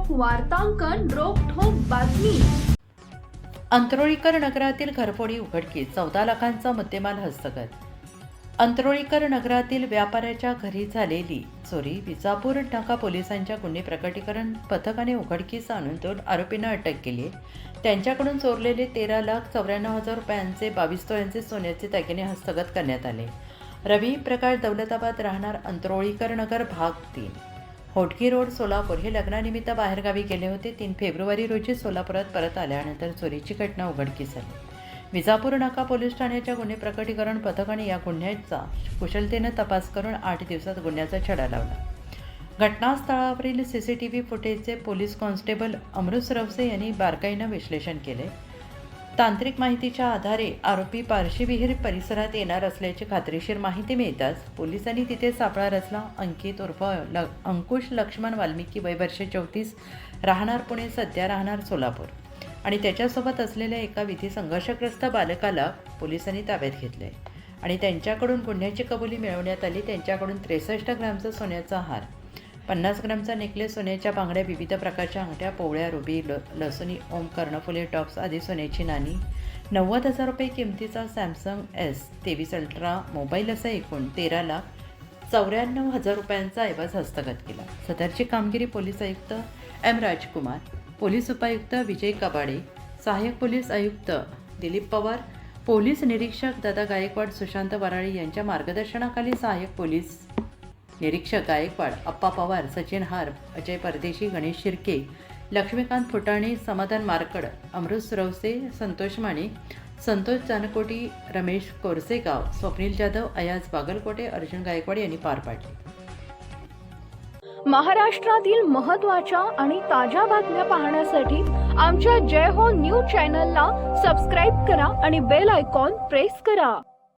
वार्तांकन रोखठोक बातमी. अंत्रोळीकर नगरातील घरफोडी उघडकीस 14 लाखांचा मुद्देमाल हस्तगत. अंत्रोळीकर नगरातील व्यापाऱ्याच्या घरी झालेली चोरी विजापूर नाका पोलिसांच्या गुन्हे प्रकटीकरण पथकाने उघडकीस आणून 2 आरोपींना अटक केली आहे. त्यांच्याकडून चोरलेले 13,94,000 रुपयांचे 22 तोळ्यांचे सोन्याचे दागिने हस्तगत करण्यात आले. रवी प्रकाश दौलताबाद, राहणार अंत्रोळीकर नगर, भाग 3, होटगी रोड, सोलापूर हे लग्नानिमित्त बाहेरगावी गेले होते. 3 फेब्रुवारी रोजी सोलापुरात परत आल्यानंतर चोरीची घटना उघडकीस आली. विजापूर नाका पोलीस ठाण्याच्या गुन्हे प्रकटीकरण पथकाने या गुन्ह्याचा कुशलतेने तपास करून 8 दिवसात गुन्ह्याचा छडा लावला. घटनास्थळावरील CCTV फुटेजचे पोलीस कॉन्स्टेबल अमृत सरवसे यांनी बारकाईने विश्लेषण केले. तांत्रिक माहितीच्या आधारे आरोपी पारशीविहीर परिसरात येणार असल्याची खात्रीशीर माहिती मिळताच पोलिसांनी तिथे सापळा रचला. अंकित उर्फ अंकुश लक्ष्मण वाल्मिकी, वय वर्ष 34, राहणार पुणे, सध्या राहणार सोलापूर, आणि त्याच्यासोबत असलेल्या एका विधी संघर्षग्रस्त बालकाला पोलिसांनी ताब्यात घेतले आणि त्यांच्याकडून गुन्ह्याची कबुली मिळवण्यात आली. त्यांच्याकडून 63 ग्रामचा सोन्याचा हार, 50 ग्रामचा नेकलेस, सोन्याच्या बांगड्या, विविध प्रकारच्या अंगठ्या, पोवळ्या, रुबी, लसुनी, ओम, कर्णफुले, टॉप्स आदी सोन्याची नाणी, 90,000 रुपये किमतीचा सॅमसंग S23 अल्ट्रा मोबाईल असा एकूण 13,94,000 रुपयांचा ऐवज हस्तगत केला. सदरची कामगिरी पोलीस आयुक्त M. राजकुमार, पोलीस उपायुक्त विजय कबाडे, सहाय्यक पोलीस आयुक्त दिलीप पवार, पोलीस निरीक्षक दादा गायकवाड, सुशांत वराळे यांच्या मार्गदर्शनाखाली सहाय्यक पोलीस निरीक्षक गायकवाड, अप्पा पवार, सचिन हार, अजय परदेशी, गणेश शिर्के, लक्ष्मीकांत फुटाणे, समाधान मारकड, अमृत सुरवसे, संतोष माने, संतोष जानकोटी, रमेश कोरसेगाव, स्वप्नील जाधव, अयाज बागलकोटे, अर्जुन गायकवाड यांनी पार पाडले. महाराष्ट्रातील महत्त्वाच्या आणि ताज्या बातम्या पाहण्यासाठी आमच्या जय हो न्यूज चॅनलला सबस्क्राईब करा आणि बेल आयकॉन प्रेस करा.